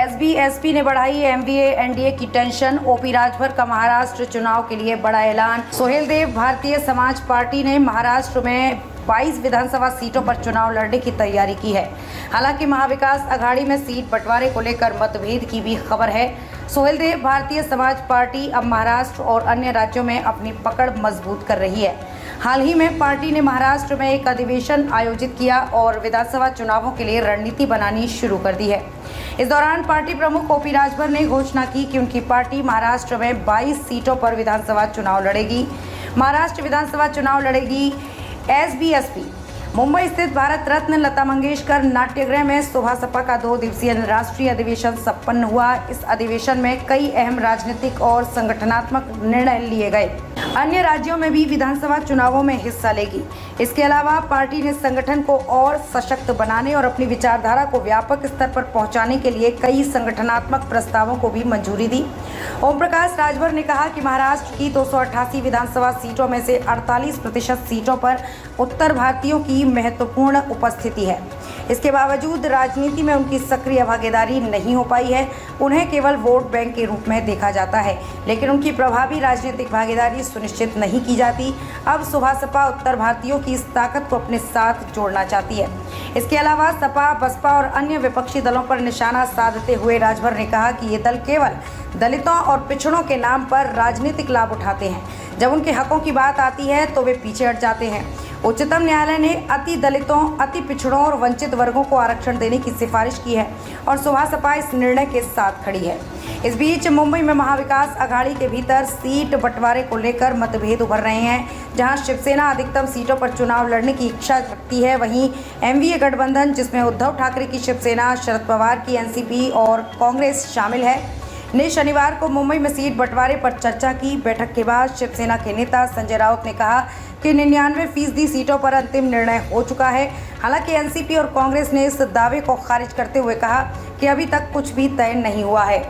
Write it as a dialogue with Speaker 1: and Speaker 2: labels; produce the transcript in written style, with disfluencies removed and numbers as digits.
Speaker 1: SB ने बढ़ाई MVA NDA की टेंशन। ओपी राजभर का महाराष्ट्र चुनाव के लिए बड़ा ऐलान। सोहेल देव भारतीय समाज पार्टी ने महाराष्ट्र में 22 विधानसभा सीटों पर चुनाव लड़ने की तैयारी की है। हालांकि महाविकास अघाड़ी में सीट बंटवारे को लेकर मतभेद की भी खबर है। सोहेल देव भारतीय समाज पार्टी अब महाराष्ट्र और अन्य राज्यों में अपनी पकड़ मजबूत कर रही है। हाल ही में पार्टी ने महाराष्ट्र में एक अधिवेशन आयोजित किया और विधानसभा चुनावों के लिए रणनीति बनानी शुरू कर दी है। इस दौरान पार्टी प्रमुख ओपी राजभर ने घोषणा की कि उनकी पार्टी महाराष्ट्र में 22 सीटों पर विधानसभा चुनाव लड़ेगी। महाराष्ट्र विधानसभा चुनाव लड़ेगी एसबी। मुंबई स्थित भारत रत्न लता मंगेशकर नाट्यगृह में सुबह सपा का 2 दिवसीय राष्ट्रीय अधिवेशन संपन्न हुआ। इस अधिवेशन में कई अहम राजनीतिक और संगठनात्मक निर्णय लिए गए। अन्य राज्यों में भी विधानसभा चुनावों में हिस्सा लेगी। इसके अलावा पार्टी ने संगठन को और सशक्त बनाने और अपनी विचारधारा को व्यापक स्तर पर पहुंचाने के लिए कई संगठनात्मक प्रस्तावों को भी मंजूरी दी। ओम प्रकाश राजभर ने कहा कि महाराष्ट्र की 288 विधानसभा सीटों में से 48% सीटों पर उत्तर भारतीयों की महत्वपूर्ण उपस्थिति है। इसके बावजूद राजनीति में उनकी सक्रिय भागीदारी नहीं हो पाई है। उन्हें केवल वोट बैंक के रूप में देखा जाता है, लेकिन उनकी प्रभावी राजनीतिक भागीदारी सुनिश्चित नहीं की जाती। अब सुबह सपा उत्तर भारतीयों की इस ताकत को अपने साथ जोड़ना चाहती है। इसके अलावा सपा, बसपा और अन्य विपक्षी दलों पर निशाना साधते हुए राजभर ने कहा कि ये दल केवल दलितों और पिछड़ों के नाम पर राजनीतिक लाभ उठाते हैं। जब उनके हकों की बात आती है तो वे पीछे हट जाते हैं। उच्चतम न्यायालय ने अति दलितों, अति पिछड़ों और वंचित वर्गों को आरक्षण देने की सिफारिश की है और सुबह सपा इस निर्णय के साथ खड़ी है। इस बीच मुंबई में महाविकास अघाड़ी के भीतर सीट बंटवारे को लेकर मतभेद उभर रहे हैं। जहां शिवसेना अधिकतम सीटों पर चुनाव लड़ने की इच्छा रखती है, वहीं एमवीए गठबंधन, जिसमें उद्धव ठाकरे की शिवसेना, शरद पवार की एनसीपी और कांग्रेस शामिल है, ने शनिवार को मुंबई में सीट बंटवारे पर चर्चा की। बैठक के बाद शिवसेना के नेता संजय राउत ने कहा कि 99% सीटों पर अंतिम निर्णय हो चुका है। हालांकि एनसीपी और कांग्रेस ने इस दावे को खारिज करते हुए कहा कि अभी तक कुछ भी तय नहीं हुआ है।